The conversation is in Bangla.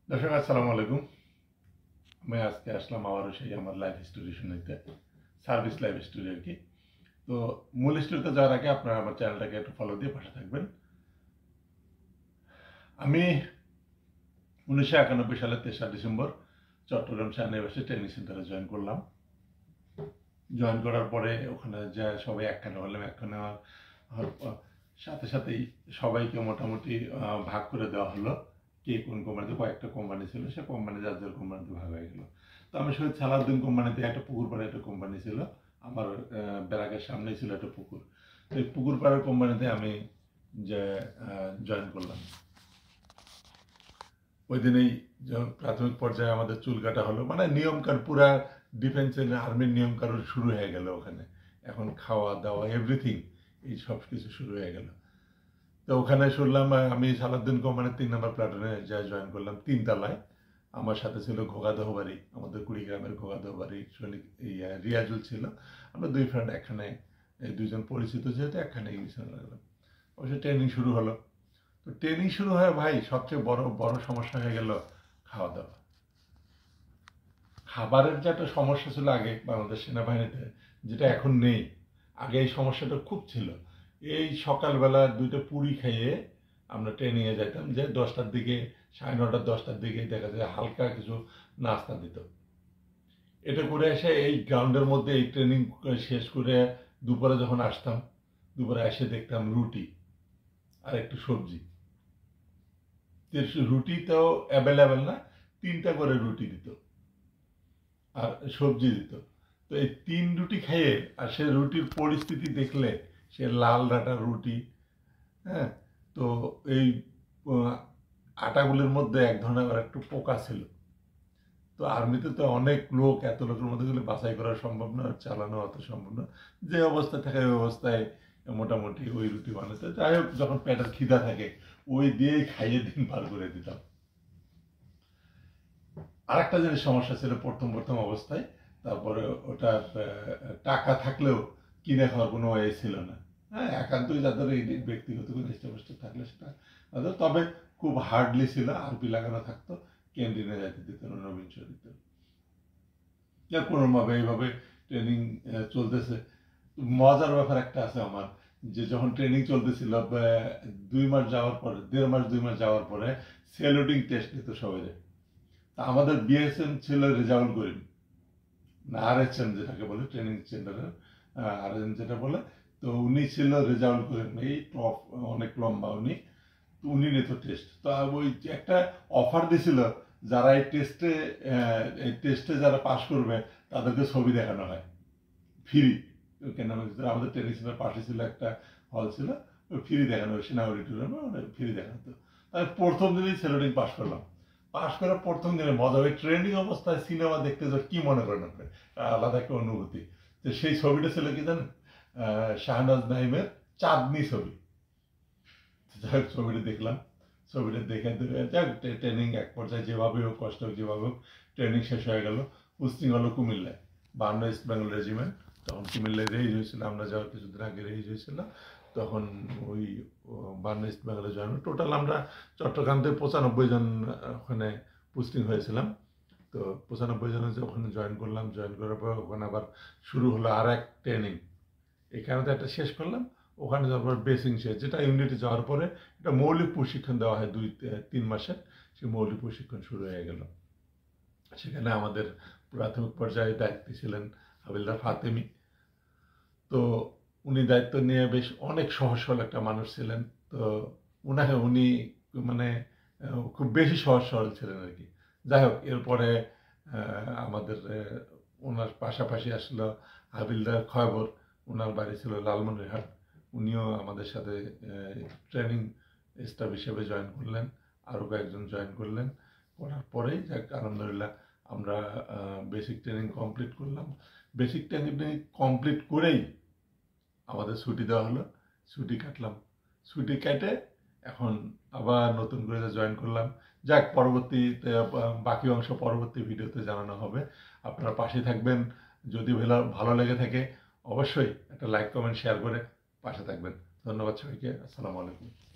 দর্শক আসসালামু আলাইকুম। আমি আজকে আসলাম আবারও সেই আমার লাইফ স্টোরি শুনাইতে, সার্ভিস লাইফ স্টোরি আর কি। তো মূল স্টোরিতে যাওয়ার আগে আপনারা আমার চ্যানেলটাকে একটু ফলো দিয়ে পাশে থাকবেন। আমি 1991 সালের 3রা ডিসেম্বর চট্টগ্রাম শাহনিবাসী ট্রেনিং সেন্টারে জয়েন করলাম। জয়েন করার পরে ওখানে যা সবাই একখানে হলাম। একখানে সাথে সাথেই সবাইকে মোটামুটি ভাগ করে দেওয়া হলো। কে কোন কোম্পানিতে, কয়েকটা কোম্পানি ছিল, সে কোম্পানি যার যার কোম্পানিতে ভাগ হয়ে গেল। তো আমি শহীদ সালাউদ্দিন কোম্পানিতে, একটা পুকুর পাড়ে একটা কোম্পানি ছিল আমার ব্যারাকের সামনেই ছিল একটা পুকুর। তো এই পুকুর পাড়ের কোম্পানিতে আমি যে জয়েন করলাম। ওই দিনেই প্রাথমিক পর্যায়ে আমাদের চুল কাটা হলো, মানে নিয়মকানুন পুরা ডিফেন্স আর্মির নিয়মকানুন শুরু হয়ে গেল ওখানে। এখন খাওয়া দাওয়া এভরিথিং এই সব কিছু শুরু হয়ে গেল। তো ওখানে শুনলাম আমি সালাউদ্দিন কোম্পানির 3 নম্বর প্লাটুনে যা জয়েন করলাম, 3 তলায়। আমার সাথে ছিল ঘোগা দহবারি, আমাদের কুড়িগ্রামের ঘোগা দহবারি সৈনিক রিয়াজুল ছিল। আমরা দুই ফ্রেন্ড একখানে, দুইজন পরিচিত যেহেতু একখানে ইংলিশ লাগলাম। অবশ্য ট্রেনিং শুরু হলো। তো ট্রেনিং শুরু হয় ভাই, সবচেয়ে বড় বড় সমস্যা হয়ে গেল খাওয়া দাওয়া। খাবারের যে একটা সমস্যা ছিল আগে বাংলাদেশ সেনাবাহিনীতে, যেটা এখন নেই। আগে এই সমস্যাটা খুব ছিল। এই সকালবেলা 2টা পুরি খাইয়ে আমরা ট্রেনিংয়ে যেতাম, যে 10টার দিকে, 9:30 10টার দিকে দেখা যায় হালকা কিছু নাস্তা দিত। এটা করে এসে এই গ্রাউন্ডের মধ্যে এই ট্রেনিং শেষ করে দুপুরে যখন আসতাম, দুপুরে এসে দেখতাম রুটি আর একটু সবজি। রুটি তো অ্যাভেলেবেল না, 3টা করে রুটি দিত আর সবজি দিত। তো এই 3 রুটি খেয়ে, আর সে রুটির পরিস্থিতি দেখলে, সে লাল ডাটা রুটি, হ্যাঁ। তো এই আটাগুলির মধ্যে এক ধরনের একটু পোকা ছিল। তো আর্মিতে তো অনেক লোক, এত লোকের মধ্যে গুলো বাছাই করা সম্ভব না, চালানো অত সম্ভব না। যে অবস্থায় থাকে ওই অবস্থায় মোটামুটি ওই রুটি বানাতে, যাই হোক, যখন পেটের খিদা থাকে ওই দিয়েই খাইয়ে দিন পার করে দিতাম। আরেকটা জিনিস সমস্যা ছিল প্রথম প্রথম অবস্থায়, তারপরে ওটা টাকা থাকলেও কিনে খাওয়ার কোনো ওয়ে ছিল না। হ্যাঁ, একান্তই যাদের এই ব্যক্তিগত কোনো ইষ্টপষ্ট থাকলে সেটা তাদের, তবে খুব হার্ডলি ছিল, আরপি লাগানো থাকতো, ক্যান্টিনে যাইতে দিত না, নবীন দিত। যার কোনোভাবে এইভাবে ট্রেনিং চলতেছে। মজার ব্যাপার একটা আছে আমার, যে যখন ট্রেনিং চলতেছিল 2 মাস যাওয়ার পরে, 1.5 মাস 2 মাস যাওয়ার পরে সেলুটিং টেস্ট নিত সবাই। তা আমাদের বিএসএম ছিল রেজাউল করিম, না আরএচএম যেটাকে বলে, ট্রেনিং সেন্টারের আরএম যেটা বলে। তো উনি ছিল রেজাউল করিম, এই টপ, অনেক লম্বা উনি। তো উনি নিত টেস্ট। তো ওই একটা অফার দিছিল, যারা এই টেস্টে যারা পাশ করবে তাদেরকে ছবি দেখানো হয় ফ্রি। কেন আমাদের ট্রেনিং সেন্টার পাশে ছিল একটা হল ছিল, ফ্রি দেখানো হয়, সেনা অডিটোরিয়ামে ফ্রি দেখানো হতো। আমি প্রথম দিনই সেলোডিং পাশ করলাম। পাশ করার প্রথম দিনে মজা, ওই ট্রেনিং অবস্থায় সিনেমা দেখতে যাওয়ার কি মনে করেন আপনি, আলাদা একটা অনুভূতি। তো সেই ছবিটা ছিল কি জানেন, শাহনাজ নাইমের চাঁদনি ছবি। যাই হোক, ছবিটা দেখলাম। ছবিটা দেখে যাক, ট্রেনিং এক পর্যায়ে যেভাবে হোক, কষ্ট হোক যেভাবে হোক, ট্রেনিং শেষ হয়ে গেল। পোস্টিং হলো কুমিল্লায়, 52 ইস্ট বেঙ্গল রেজিমেন্ট। তখন কুমিল্লায় রেইজ হয়েছিল, আমরা যাওয়ার কিছুদিন আগে রেইজ হয়েছিল। তখন ওই 52 ইস্ট বেঙ্গলে জয়েন, টোটাল আমরা চট্টগ্রাম থেকে 95 জন ওখানে পোস্টিং হয়েছিলাম। তো 95 জনের ওখানে জয়েন করলাম। জয়েন করার পর ওখানে আবার শুরু হলো আর এক ট্রেনিং। এখানে তো একটা শেষ করলাম, ওখানে যাওয়ার পর বেসিং শেষ, যেটা ইউনিটে যাওয়ার পরে একটা মৌলিক প্রশিক্ষণ দেওয়া হয় 2-3 মাসের। সেই মৌলিক প্রশিক্ষণ শুরু হয়ে গেল। সেখানে আমাদের প্রাথমিক পর্যায়ে দায়িত্বে ছিলেন হাবিলদার ফাতেমি। তো উনি দায়িত্ব নিয়ে বেশ অনেক সহজ সরল একটা মানুষ ছিলেন। তো উনি মানে খুব বেশি সহজ সরল ছিলেন আর কি। যাই হোক, এরপরে আমাদের ওনার পাশাপাশি আসলো হাবিলদার খয়বর, ওনার বাড়ি ছিল লালমনিরহাট। উনিও আমাদের সাথে ট্রেনিং স্টাফ হিসেবে জয়েন করলেন। আরও কয়েকজন জয়েন করলেন। করার পরেই যাক আলহামদুলিল্লাহ আমরা বেসিক ট্রেনিং কমপ্লিট করলাম। বেসিক ট্রেনিং কমপ্লিট করেই আমাদের ছুটি দেওয়া হলো, ছুটি কাটলাম। ছুটি কেটে এখন আবার নতুন করে জয়েন করলাম। যাক, পরবর্তীতে বাকি অংশ পরবর্তী ভিডিওতে জানানো হবে। আপনারা পাশে থাকবেন। যদি ভালো লেগে থাকে অবশ্যই একটা লাইক কমেন্ট শেয়ার করে পাশে থাকবেন। ধন্যবাদ সবাইকে। আসসালামু আলাইকুম।